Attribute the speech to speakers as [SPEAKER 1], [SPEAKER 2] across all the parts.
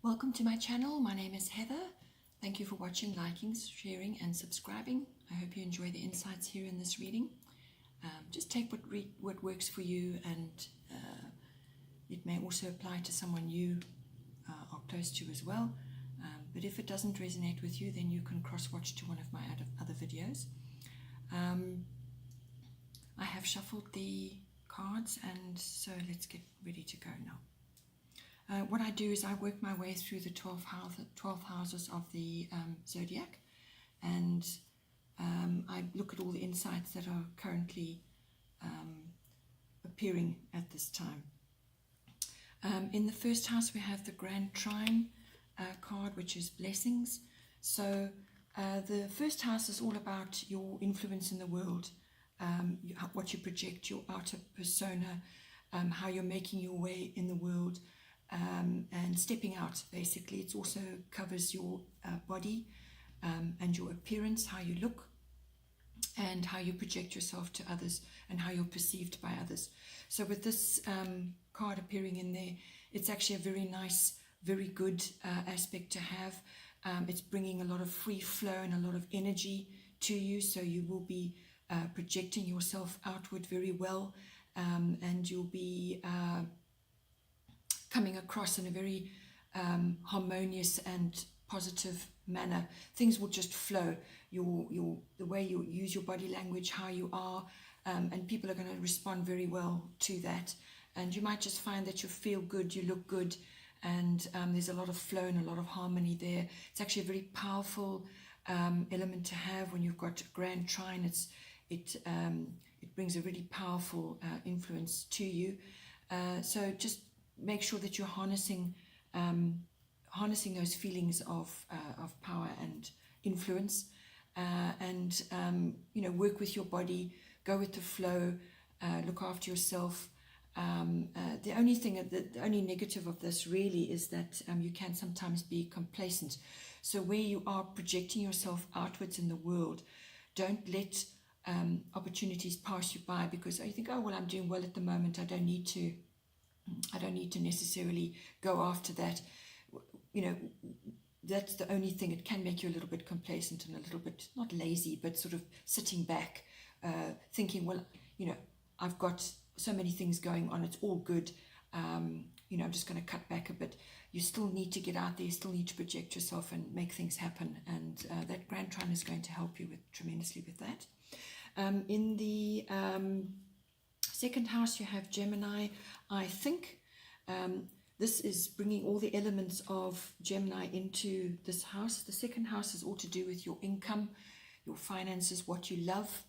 [SPEAKER 1] Welcome to my channel. My name is Heather. Thank you for watching, liking, sharing and subscribing. I hope you enjoy the insights here in this reading. Just take what works for you, and it may also apply to someone you are close to as well. But if it doesn't resonate with you, then you can cross-watch to one of my other videos. I have shuffled the cards, and so let's get ready to go now. What I do is I work my way through the 12 houses of the zodiac, and I look at all the insights that are currently appearing at this time. In the first house we have the Grand Trine card, which is blessings. So the first house is all about your influence in the world, what you project, your outer persona, how you're making your way in the world, and stepping out. Basically, it also covers your body and your appearance, how you look, and how you project yourself to others, and how you're perceived by others. So with this card appearing in there, it's actually a very nice, very good aspect to have. It's bringing a lot of free flow and a lot of energy to you, so you will be projecting yourself outward very well, and you'll be coming across in a very harmonious and positive manner. Things will just flow. The way you use your body language, how you are, and people are going to respond very well to that. And you might just find that you feel good, you look good, and there's a lot of flow and a lot of harmony there. It's actually a very powerful element to have when you've got Grand Trine. It brings a really powerful influence to you. So just make sure that you're harnessing those feelings of power and influence, and work with your body, go with the flow, look after yourself. The only negative of this really is that you can sometimes be complacent. So where you are projecting yourself outwards in the world, don't let opportunities pass you by because you think, oh well, I'm doing well at the moment, I don't need to necessarily go after that. That's the only thing. It can make you a little bit complacent and a little bit, not lazy, but sort of sitting back, thinking, well, I've got so many things going on, it's all good, I'm just going to cut back a bit. You still need to get out there, you still need to project yourself and make things happen, and that Grand Trine is going to help you tremendously with that. In the second house you have Gemini. I think this is bringing all the elements of Gemini into this house. The second house is all to do with your income, your finances, what you love,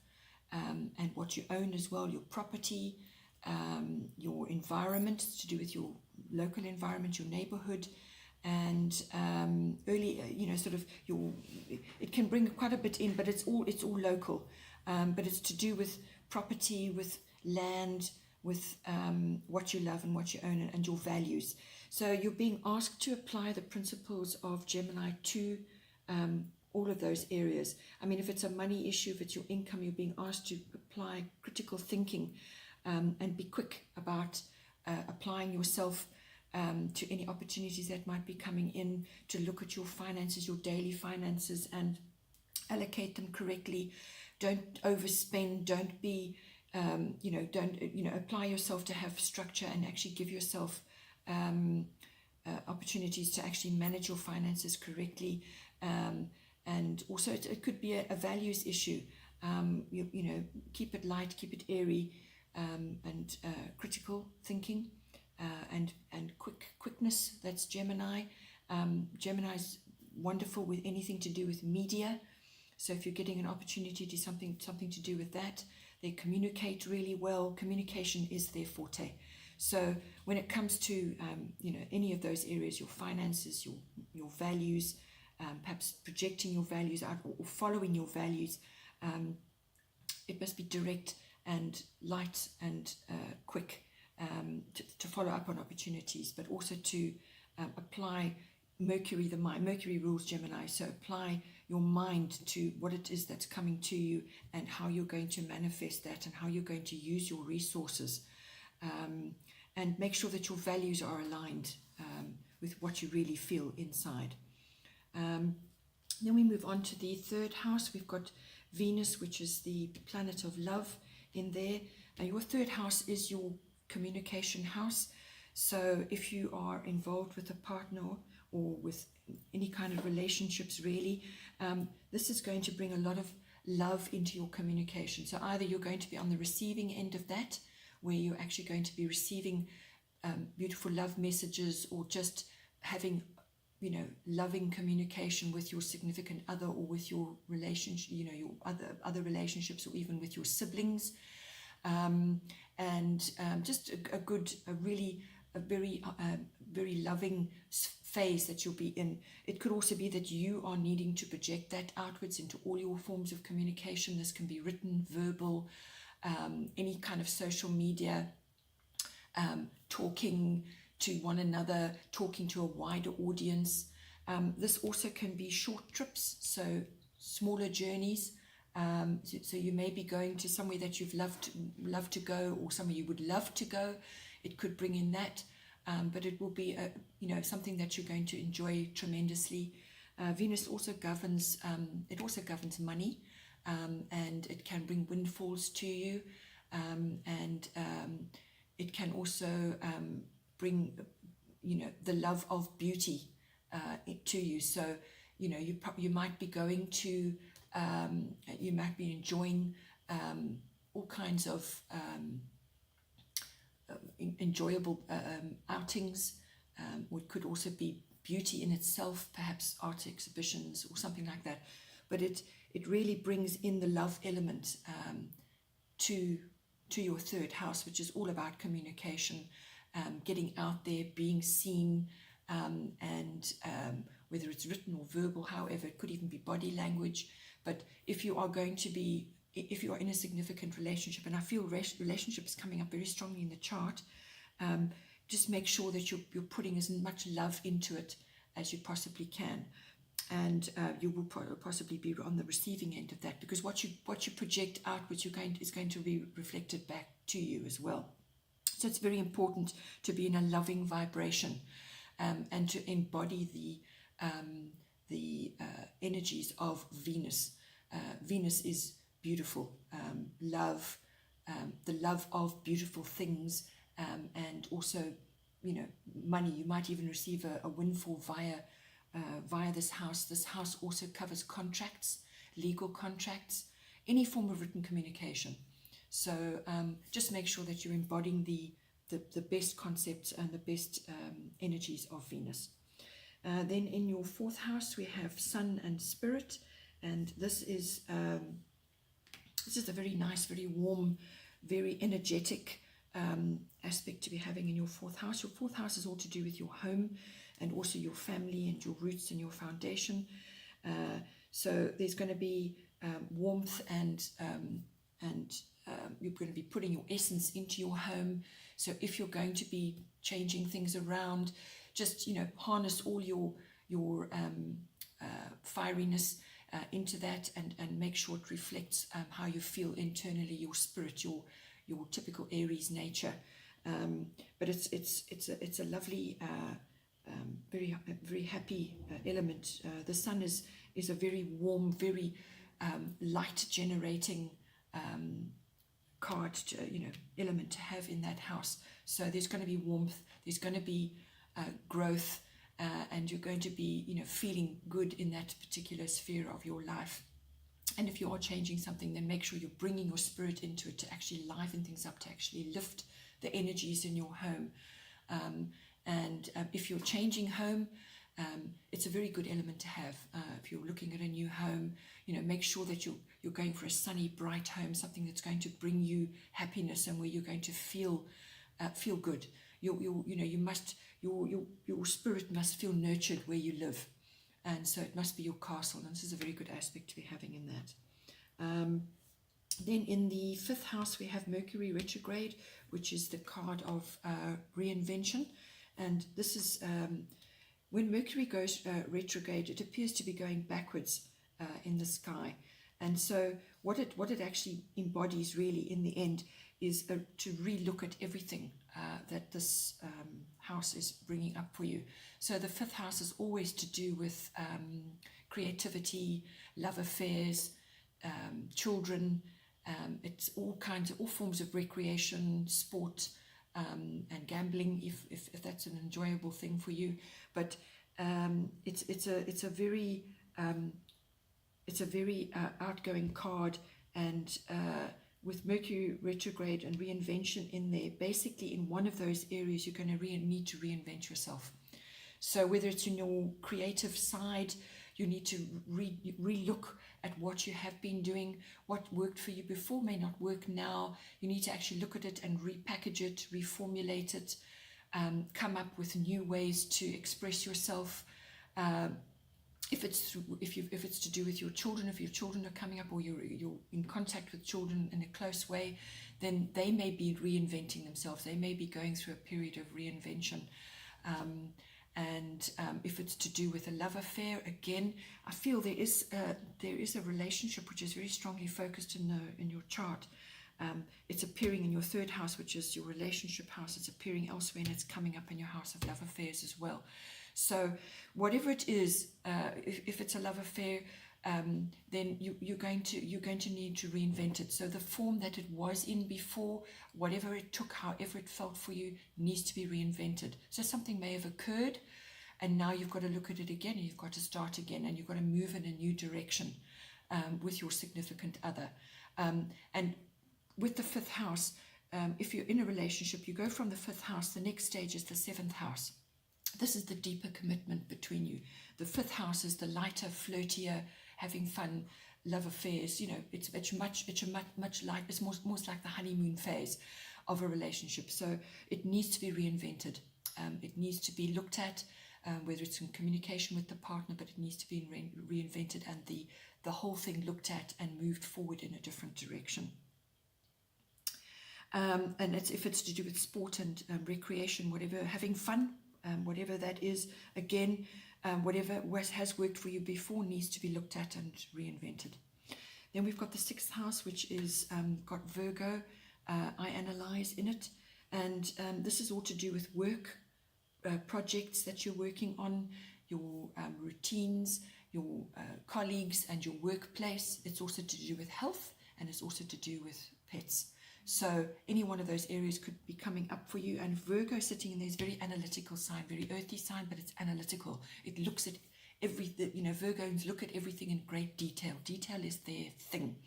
[SPEAKER 1] and what you own as well, your property, your environment, to do with your local environment, your neighborhood, and it can bring quite a bit in, but it's all local. But it's to do with property, with land, with what you love and what you own, and your values. So you're being asked to apply the principles of Gemini to all of those areas. I mean, if it's a money issue, if it's your income, you're being asked to apply critical thinking and be quick about applying yourself to any opportunities that might be coming in, to look at your finances, your daily finances, and allocate them correctly. Don't overspend, don't be apply yourself to have structure and actually give yourself opportunities to actually manage your finances correctly. And also it could be a values issue. Keep it light, keep it airy, and critical thinking, and quickness. That's Gemini. Gemini's wonderful with anything to do with media. So if you're getting an opportunity to do something to do with that, they communicate really well. Communication is their forte. So when it comes to any of those areas, your finances, your values, perhaps projecting your values out or following your values, it must be direct and light and quick, to follow up on opportunities, but also to apply Mercury, the mind. Mercury rules Gemini, so apply your mind to what it is that's coming to you, and how you're going to manifest that, and how you're going to use your resources, and make sure that your values are aligned with what you really feel inside. Then we move on to the third house. We've got Venus, which is the planet of love in there. And your third house is your communication house. So if you are involved with a partner or with any kind of relationships, really, this is going to bring a lot of love into your communication. So either you're going to be on the receiving end of that, where you're actually going to be receiving beautiful love messages, or just having, you know, loving communication with your significant other, or with your relationship, you know, your other relationships, or even with your siblings, just a very loving phase that you'll be in. It could also be that you are needing to project that outwards into all your forms of communication. This can be written, verbal, any kind of social media, talking to one another, talking to a wider audience. This also can be short trips, so smaller journeys. So you may be going to somewhere that you've loved to go, or somewhere you would love to go. It could bring in that, but it will be something that you're going to enjoy tremendously. Venus also governs money, and it can bring windfalls to you, and it can also bring, the love of beauty to you. So, you might be going to, you might be enjoying all kinds of enjoyable outings. Or it could also be beauty in itself, perhaps art exhibitions or something like that. But it really brings in the love element to your third house, which is all about communication, getting out there, being seen, and whether it's written or verbal, however, it could even be body language. But if you are in a significant relationship, and I feel relationships coming up very strongly in the chart, just make sure that you're putting as much love into it as you possibly can. And you will possibly be on the receiving end of that, because what you project outwards is going to be reflected back to you as well. So it's very important to be in a loving vibration, and to embody the energies of Venus. Venus is beautiful, love, the love of beautiful things, and also, money. You might even receive a windfall via this house. This house also covers contracts, legal contracts, any form of written communication. So just make sure that you're embodying the best concepts and the best energies of Venus. Then in your fourth house, we have Sun and Spirit, and this is a very nice, very warm, very energetic aspect to be having in your fourth house. Your fourth house is all to do with your home, and also your family and your roots and your foundation. So there's going to be warmth, and you're going to be putting your essence into your home. So if you're going to be changing things around, just harness all your fieriness into that, and make sure it reflects how you feel internally, your spirit, your typical Aries nature. But it's a lovely, very happy element. The Sun is a very warm, very light generating card, element to have in that house. So there's going to be warmth, there's going to be growth, and you're going to be feeling good in that particular sphere of your life. And if you are changing something, then make sure you're bringing your spirit into it to actually liven things up, to actually lift the energies in your home. And if you're changing home, it's a very good element to have. If you're looking at a new home, make sure that you're going for a sunny, bright home, something that's going to bring you happiness, and where you're going to feel good. Your spirit must feel nurtured where you live, and so it must be your castle. And this is a very good aspect to be having in that. Then in the fifth house, we have Mercury retrograde, which is the card of reinvention. And this is when Mercury goes retrograde, it appears to be going backwards in the sky. And so what it actually embodies really in the end is to relook at everything, that this house is bringing up for you. So the fifth house is always to do with creativity, love affairs, children. It's all forms of recreation, sport, and gambling, if that's an enjoyable thing for you. But it's a very outgoing card, and with Mercury retrograde and reinvention in there, basically in one of those areas you're going to need to reinvent yourself. So whether it's in your creative side, you need to re-look at what you have been doing. What worked for you before may not work now. You need to actually look at it and repackage it, reformulate it, come up with new ways to express yourself. If it's to do with your children, if your children are coming up, or you're in contact with children in a close way, then they may be reinventing themselves. They may be going through a period of reinvention. And if it's to do with a love affair, again, I feel there is a relationship which is very strongly focused in your chart. It's appearing in your third house, which is your relationship house. It's appearing elsewhere, and it's coming up in your house of love affairs as well. So whatever it is, if it's a love affair, then you're going to need to reinvent it. So the form that it was in before, whatever it took, however it felt for you, needs to be reinvented. So something may have occurred, and now you've got to look at it again, and you've got to start again, and you've got to move in a new direction with your significant other. And with the fifth house, if you're in a relationship, you go from the fifth house. The next stage is the seventh house. This is the deeper commitment between you. The fifth house is the lighter, flirtier, having fun, love affairs. It's much light. It's more like the honeymoon phase of a relationship. So it needs to be reinvented. It needs to be looked at, whether it's in communication with the partner, but it needs to be reinvented, and the whole thing looked at and moved forward in a different direction. And if it's to do with sport and recreation, whatever, having fun, whatever that is, again, whatever has worked for you before needs to be looked at and reinvented. Then we've got the sixth house, which is got Virgo. I analyze in it, and this is all to do with work, projects that you're working on, your routines, your colleagues, and your workplace. It's also to do with health, and it's also to do with pets. So any one of those areas could be coming up for you. And Virgo sitting in there is very analytical sign, very earthy sign, but it's analytical. It looks at everything. Virgos look at everything in great detail. Detail is their thing.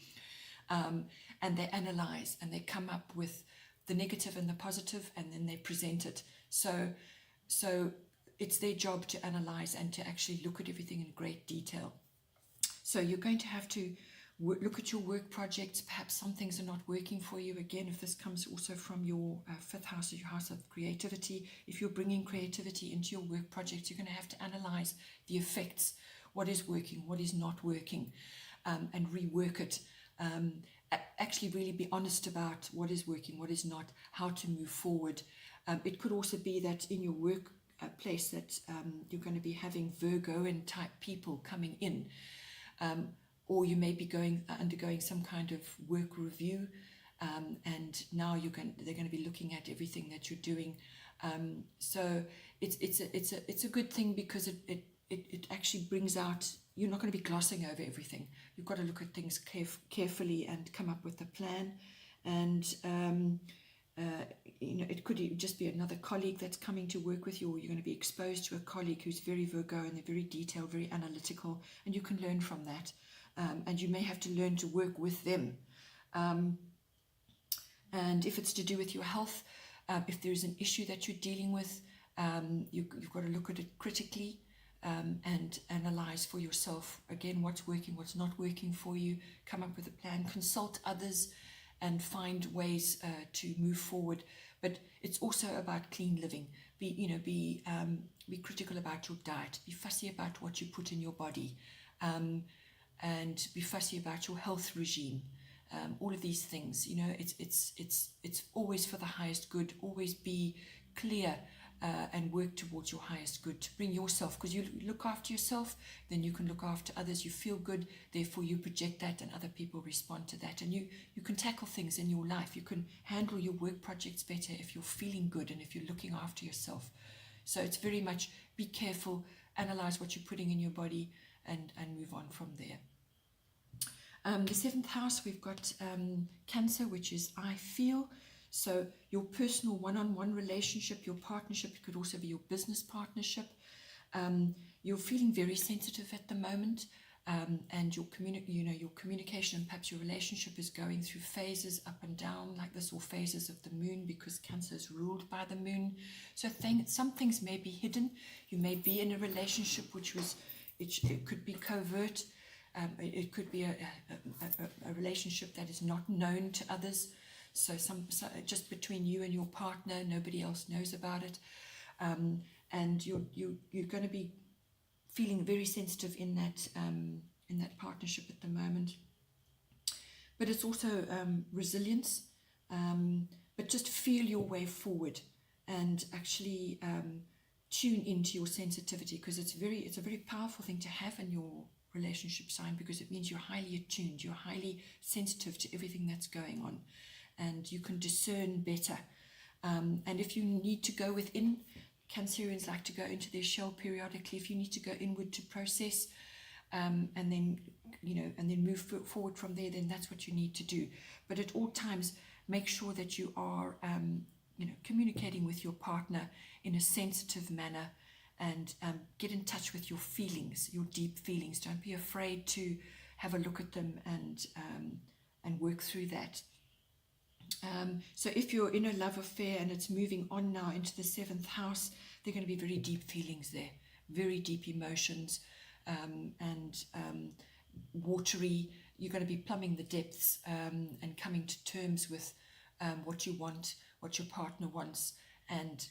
[SPEAKER 1] And they analyze, and they come up with the negative and the positive, and then they present it. So it's their job to analyze and to actually look at everything in great detail. So you're going to have to look at your work projects. Perhaps some things are not working for you. Again, if this comes also from your fifth house, or your house of creativity, if you're bringing creativity into your work projects, you're going to have to analyze the effects, what is working, what is not working, and rework it. Actually really be honest about what is working, what is not, how to move forward. It could also be that in your work place that you're going to be having Virgoan type people coming in, or you may be undergoing some kind of work review, and now they're going to be looking at everything that you're doing. So it's a good thing, because it actually brings out, you're not going to be glossing over everything. You've got to look at things carefully and come up with a plan. And it could just be another colleague that's coming to work with you, or you're going to be exposed to a colleague who's very Virgo, and they're very detailed, very analytical, and you can learn from that. And you may have to learn to work with them. And if it's to do with your health, if there is an issue that you're dealing with, you've got to look at it critically, and analyze for yourself, again, what's working, what's not working for you, come up with a plan, consult others, and find ways to move forward. But it's also about clean living. Be critical about your diet. Be fussy about what you put in your body. And be fussy about your health regime. All of these things, it's always for the highest good. Always be clear and work towards your highest good, to bring yourself, because you look after yourself, then you can look after others. You feel good, therefore you project that, and other people respond to that. And you can tackle things in your life. You can handle your work projects better if you're feeling good and if you're looking after yourself. So it's very much be careful, analyze what you're putting in your body, and move on from there. The seventh house, we've got Cancer, which is I feel. So your personal one-on-one relationship, your partnership, it could also be your business partnership. You're feeling very sensitive at the moment, and your communication and perhaps your relationship is going through phases up and down like this, or phases of the moon, because Cancer is ruled by the moon. So some things may be hidden. You may be in a relationship it could be covert. It could be a relationship that is not known to others. So just between you and your partner, nobody else knows about it. And you're going to be feeling very sensitive in that partnership at the moment. But it's also resilience. But just feel your way forward and actually tune into your sensitivity, because it's a very powerful thing to have in your relationship sign, because it means you're highly attuned, you're highly sensitive to everything that's going on, and you can discern better. And if you need to go within, Cancerians like to go into their shell periodically. If you need to go inward to process, and then move forward from there, then that's what you need to do. But at all times, make sure that you are communicating with your partner in a sensitive manner, and get in touch with your feelings, your deep feelings. Don't be afraid to have a look at them and work through that. So if you're in a love affair and it's moving on now into the seventh house, there are going to be very deep feelings there, very deep emotions, and watery. You're going to be plumbing the depths, and coming to terms with what you want, what your partner wants, and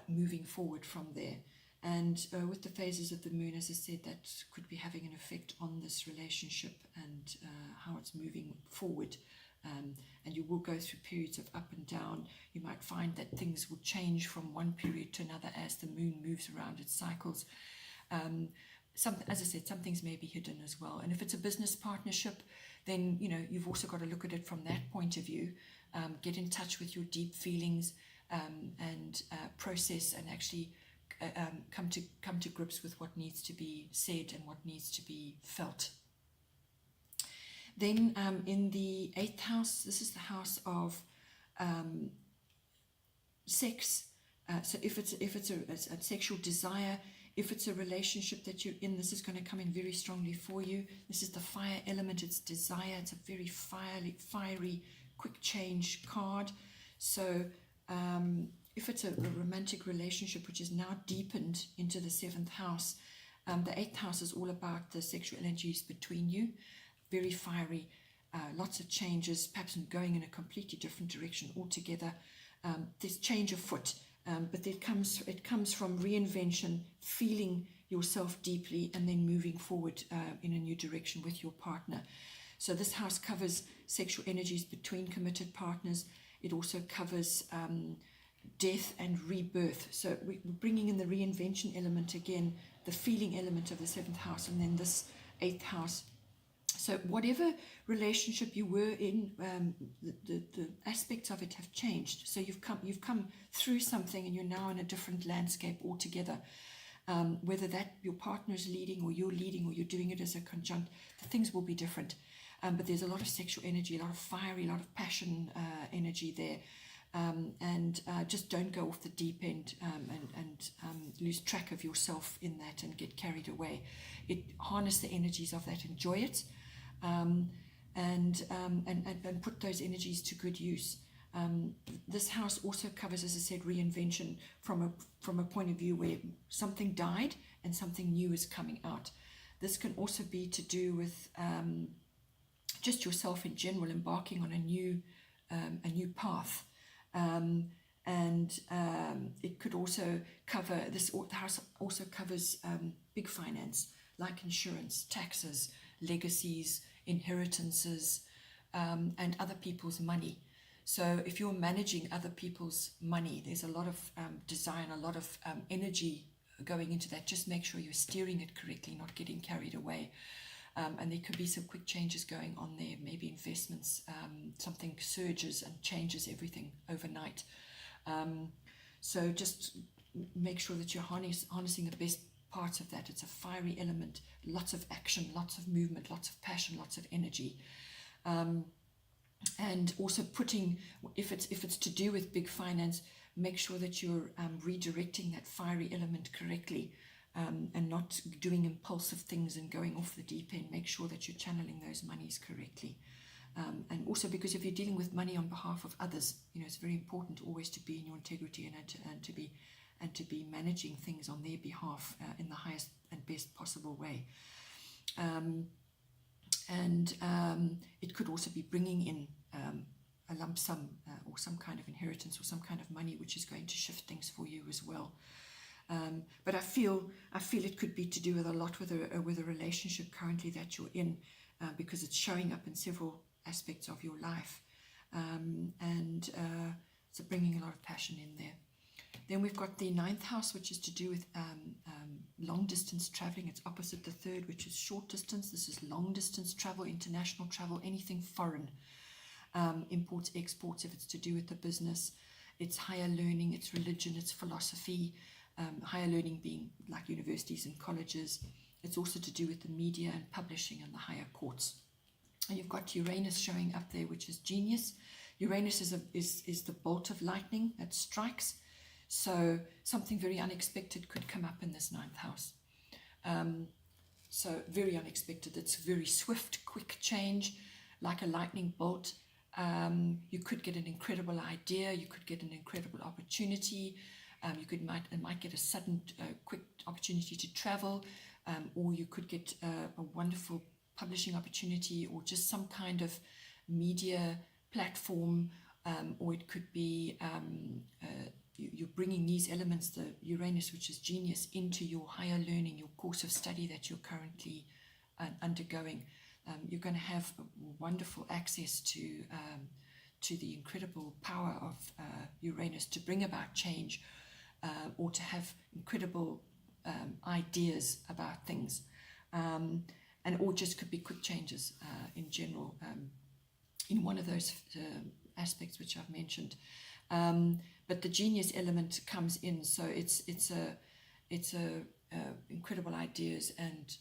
[SPEAKER 1] moving forward from there. And with the phases of the moon, as I said, that could be having an effect on this relationship and how it's moving forward. And you will go through periods of up and down. You might find that things will change from one period to another as the moon moves around its cycles. As I said, some things may be hidden as well. And if it's a business partnership, then you've also got to look at it from that point of view. Get in touch with your deep feelings, and process and actually come to grips with what needs to be said and what needs to be felt. Then in the eighth house, this is the house of sex. So if it's a sexual desire, if it's a relationship that you're in, this is going to come in very strongly for you. This is the fire element. It's desire. It's a very fiery, quick change card. So if it's a romantic relationship which is now deepened into the seventh house, the eighth house is all about the sexual energies between you. Very fiery, lots of changes, perhaps going in a completely different direction altogether. There's change afoot, but it comes from reinvention, feeling yourself deeply, and then moving forward in a new direction with your partner. So this house covers sexual energies between committed partners. It also covers death and rebirth. So we're bringing in the reinvention element again, the feeling element of the seventh house, and then this eighth house. So whatever relationship you were in, the aspects of it have changed. So you've come through something, and you're now in a different landscape altogether. Whether that your partner is leading, or you're leading, or you're doing it as a conjunct, the things will be different. But there's a lot of sexual energy, a lot of fiery, a lot of passion energy there. And just don't go off the deep end and lose track of yourself in that and get carried away. Harness the energies of that, enjoy it, and put those energies to good use. This house also covers, as I said, reinvention from a point of view where something died and something new is coming out. This can also be to do with just yourself in general, embarking on a new path. It could also cover, the house also covers big finance, like insurance, taxes, legacies, inheritances, and other people's money. So if you're managing other people's money, there's a lot of desire and a lot of energy going into that. Just make sure you're steering it correctly, not getting carried away. And there could be some quick changes going on there, maybe investments, something surges and changes everything overnight. So just make sure that you're harnessing the best parts of that. It's a fiery element, lots of action, lots of movement, lots of passion, lots of energy. And also putting, if it's to do with big finance, make sure that you're redirecting that fiery element correctly, and not doing impulsive things and going off the deep end. Make sure that you're channeling those monies correctly. And also, because if you're dealing with money on behalf of others, it's very important always to be in your integrity and to be managing things on their behalf in the highest and best possible way. It could also be bringing in a lump sum or some kind of inheritance or some kind of money which is going to shift things for you as well. But I feel it could be to do with a lot with a relationship currently that you're in, because it's showing up in several aspects of your life, and so bringing a lot of passion in there. Then we've got the 9th house, which is to do with long distance traveling. It's opposite the 3rd, which is short distance. This is long distance travel, international travel, anything foreign, imports, exports. If it's to do with the business, it's higher learning, it's religion, it's philosophy. Higher learning being like universities and colleges. It's also to do with the media and publishing and the higher courts. And you've got Uranus showing up there, which is genius. Uranus is the bolt of lightning that strikes. So something very unexpected could come up in this 9th house. So very unexpected. It's very swift, quick change, like a lightning bolt. You could get an incredible idea. You could get an incredible opportunity. You might get a sudden, quick opportunity to travel, or you could get a wonderful publishing opportunity, or just some kind of media platform, or it could be you're bringing these elements, the Uranus, which is genius, into your higher learning, your course of study that you're currently undergoing. You're going to have wonderful access to the incredible power of Uranus to bring about change, or to have incredible ideas about things, or just could be quick changes in general, in one of those aspects which I've mentioned. But the genius element comes in, so it's incredible ideas and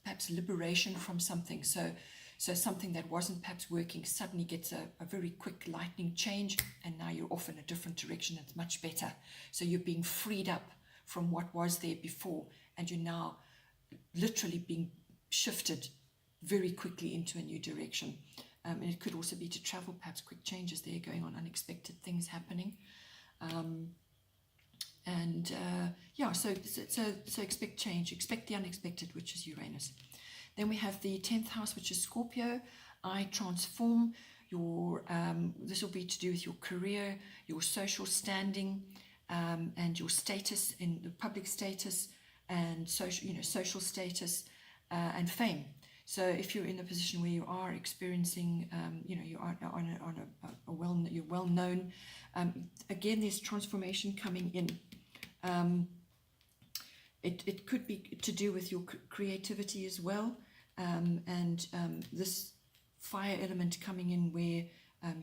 [SPEAKER 1] perhaps liberation from something. So something that wasn't perhaps working suddenly gets a very quick lightning change, and now you're off in a different direction. It's much better. So you're being freed up from what was there before, and you're now literally being shifted very quickly into a new direction. And it could also be to travel, perhaps quick changes there going on, unexpected things happening. So expect change, expect the unexpected, which is Uranus. Then we have the 10th house, which is Scorpio. I transform your, this will be to do with your career, your social standing, and your status in the public status, and social status, and fame. So if you're in a position where you are experiencing, you are you're well known, again, there's transformation coming in. It could be to do with your creativity as well, and this fire element coming in where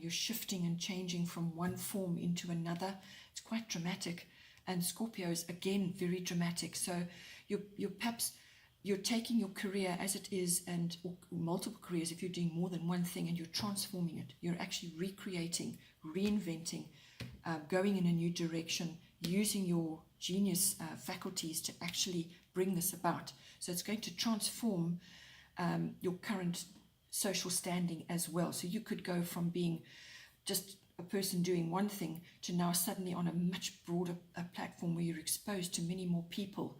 [SPEAKER 1] you're shifting and changing from one form into another. It's quite dramatic, and Scorpio is again very dramatic. So you're taking your career as it is, and or multiple careers if you're doing more than one thing, and you're transforming it. You're actually recreating, reinventing, going in a new direction, using your genius faculties to actually bring this about. So it's going to transform your current social standing as well. So you could go from being just a person doing one thing to now suddenly on a much broader platform where you're exposed to many more people.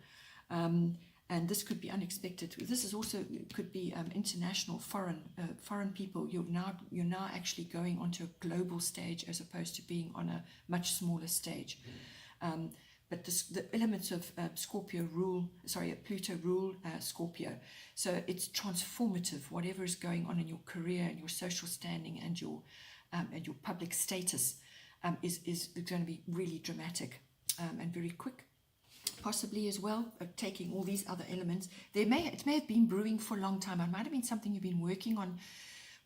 [SPEAKER 1] And this could be unexpected. This is also could be international, foreign people. You're now actually going onto a global stage as opposed to being on a much smaller stage. But the elements of Pluto rule Scorpio. So it's transformative. Whatever is going on in your career and your social standing and your and your public status is going to be really dramatic and very quick. Possibly as well, taking all these other elements. It may have been brewing for a long time. It might have been something you've been working on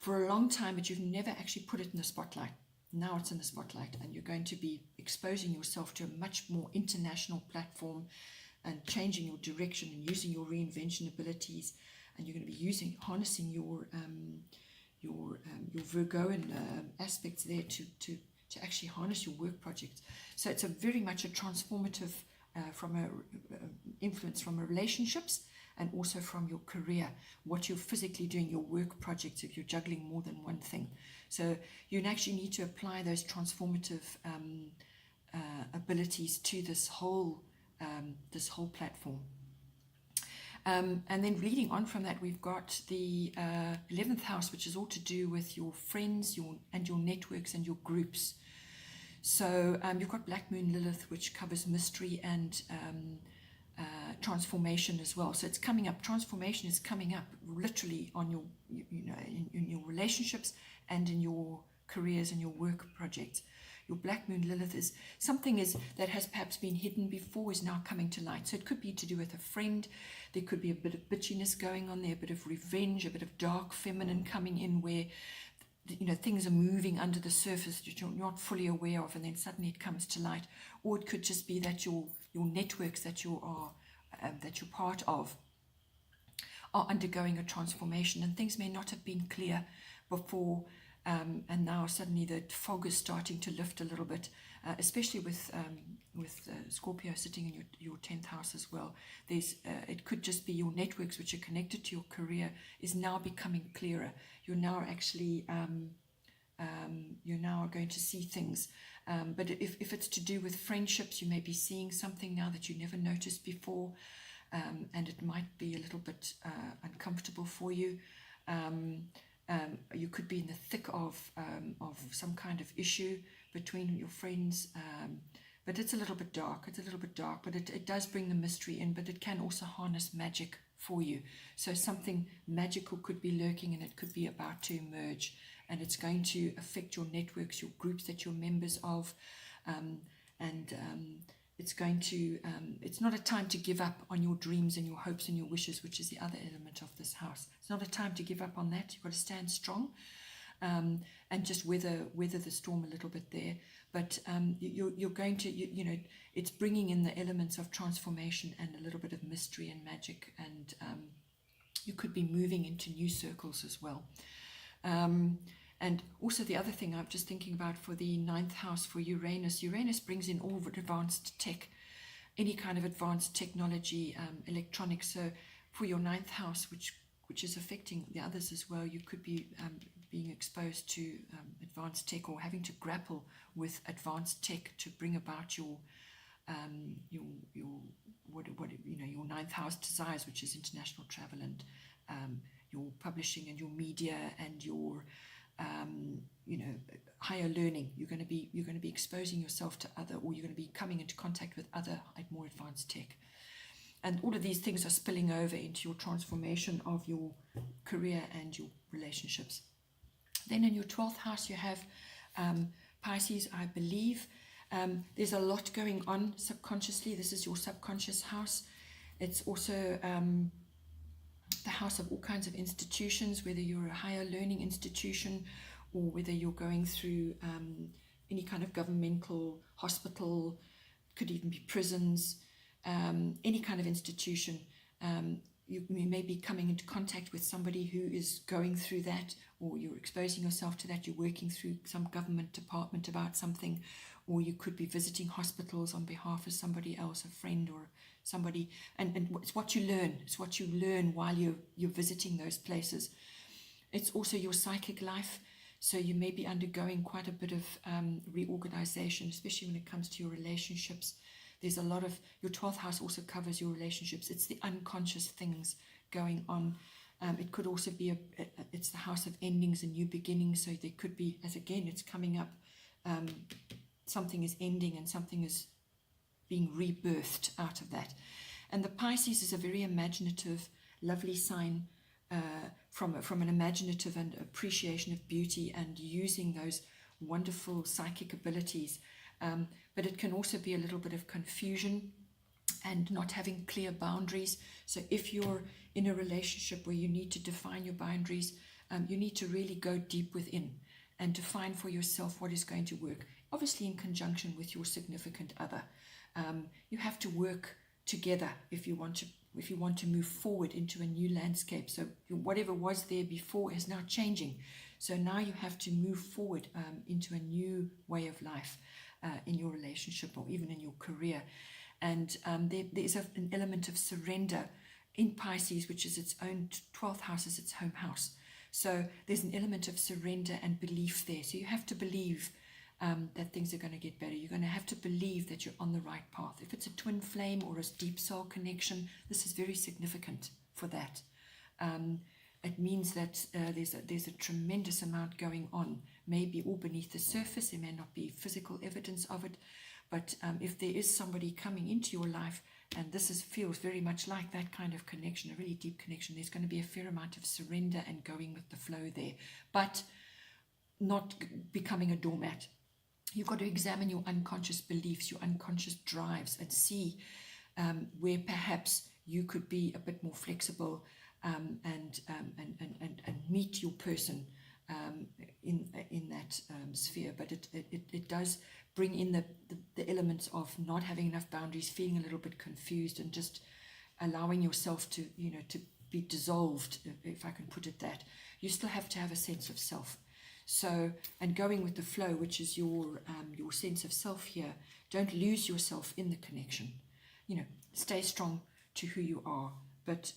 [SPEAKER 1] for a long time, but you've never actually put it in the spotlight. Now it's in the spotlight, and you're going to be exposing yourself to a much more international platform and changing your direction and using your reinvention abilities. And you're going to be harnessing your Virgoan aspects there to actually harness your work projects. So it's very much a transformative influence from relationships and also from your career, what you're physically doing, your work projects, if you're juggling more than one thing. So you actually need to apply those transformative abilities to this whole platform. And then leading on from that, we've got the 11th house, which is all to do with your friends, your networks and your groups. So you've got Black Moon Lilith, which covers mystery and transformation as well. So it's coming up. Transformation is coming up literally on your, in your relationships and in your careers and your work projects. Your Black Moon Lilith is something that has perhaps been hidden before is now coming to light. So it could be to do with a friend. There could be a bit of bitchiness going on there, a bit of revenge, a bit of dark feminine coming in where things are moving under the surface that you're not fully aware of, and then suddenly it comes to light. Or it could just be that your networks that you're part of are undergoing a transformation, and things may not have been clear before, and now suddenly the fog is starting to lift a little bit, especially with Scorpio sitting in your 10th house as well. It could just be your networks which are connected to your career is now becoming clearer. You're now actually you're now going to see things, but if it's to do with friendships, you may be seeing something now that you never noticed before, and it might be a little bit uncomfortable for you. You could be in the thick of some kind of issue between your friends, but it's a little bit dark. But it does bring the mystery in, but it can also harness magic for you. So something magical could be lurking, and it could be about to emerge, and it's going to affect your networks, your groups that you're members of, it's going to, it's not a time to give up on your dreams and your hopes and your wishes, which is the other element of this house. It's not a time to give up on that. You've got to stand strong and just weather the storm a little bit there. But you're going to, it's bringing in the elements of transformation and a little bit of mystery and magic, and you could be moving into new circles as well. And also the other thing I'm just thinking about for the 9th house for Uranus. Uranus brings in all advanced tech, any kind of advanced technology, electronics. So for your 9th house, which is affecting the others as well, you could be being exposed to advanced tech, or having to grapple with advanced tech to bring about your 9th house desires, which is international travel and your publishing and your media and your higher learning. You're going to be exposing yourself to other, or you're going to be coming into contact with other more advanced tech, and all of these things are spilling over into your transformation of your career and your relationships. Then in your 12th house you have Pisces, I believe. There's a lot going on subconsciously. This is your subconscious house. It's also the house of all kinds of institutions, whether you're a higher learning institution or whether you're going through any kind of governmental hospital, could even be prisons, any kind of institution. You may be coming into contact with somebody who is going through that, or you're exposing yourself to that. You're working through some government department about something, or you could be visiting hospitals on behalf of somebody else, a friend or somebody, and it's what you learn. It's what you learn while you're visiting those places. It's also your psychic life, so you may be undergoing quite a bit of reorganization, especially when it comes to your relationships. There's a lot of, your 12th house also covers your relationships. It's the unconscious things going on. It could also be it's the house of endings and new beginnings. So there could be, as again, it's coming up, something is ending and something is being rebirthed out of that. And the Pisces is a very imaginative, lovely sign from an imaginative and appreciation of beauty, and using those wonderful psychic abilities, but it can also be a little bit of confusion and not having clear boundaries. So if you're in a relationship where you need to define your boundaries, you need to really go deep within and define for yourself what is going to work, obviously in conjunction with your significant other. You have to work together if you want to move forward into a new landscape. So whatever was there before is now changing. So now you have to move forward into a new way of life in your relationship or even in your career. And there's an element of surrender in Pisces, which is its own 12th house, is its home house. So there's an element of surrender and belief there. So you have to believe that things are going to get better. You're going to have to believe that you're on the right path. If it's a twin flame or a deep soul connection, this is very significant for that. It means that there's a tremendous amount going on, maybe all beneath the surface. There may not be physical evidence of it, but if there is somebody coming into your life, and this feels very much like that kind of connection, a really deep connection, there's going to be a fair amount of surrender and going with the flow there, but not becoming a doormat. You've got to examine your unconscious beliefs, your unconscious drives, and see where perhaps you could be a bit more flexible and meet your person in that sphere. But it does bring in the elements of not having enough boundaries, feeling a little bit confused, and just allowing yourself to be dissolved, if I can put it that. You still have to have a sense of self. So, and going with the flow, which is your sense of self here. Don't lose yourself in the connection. Stay strong to who you are, but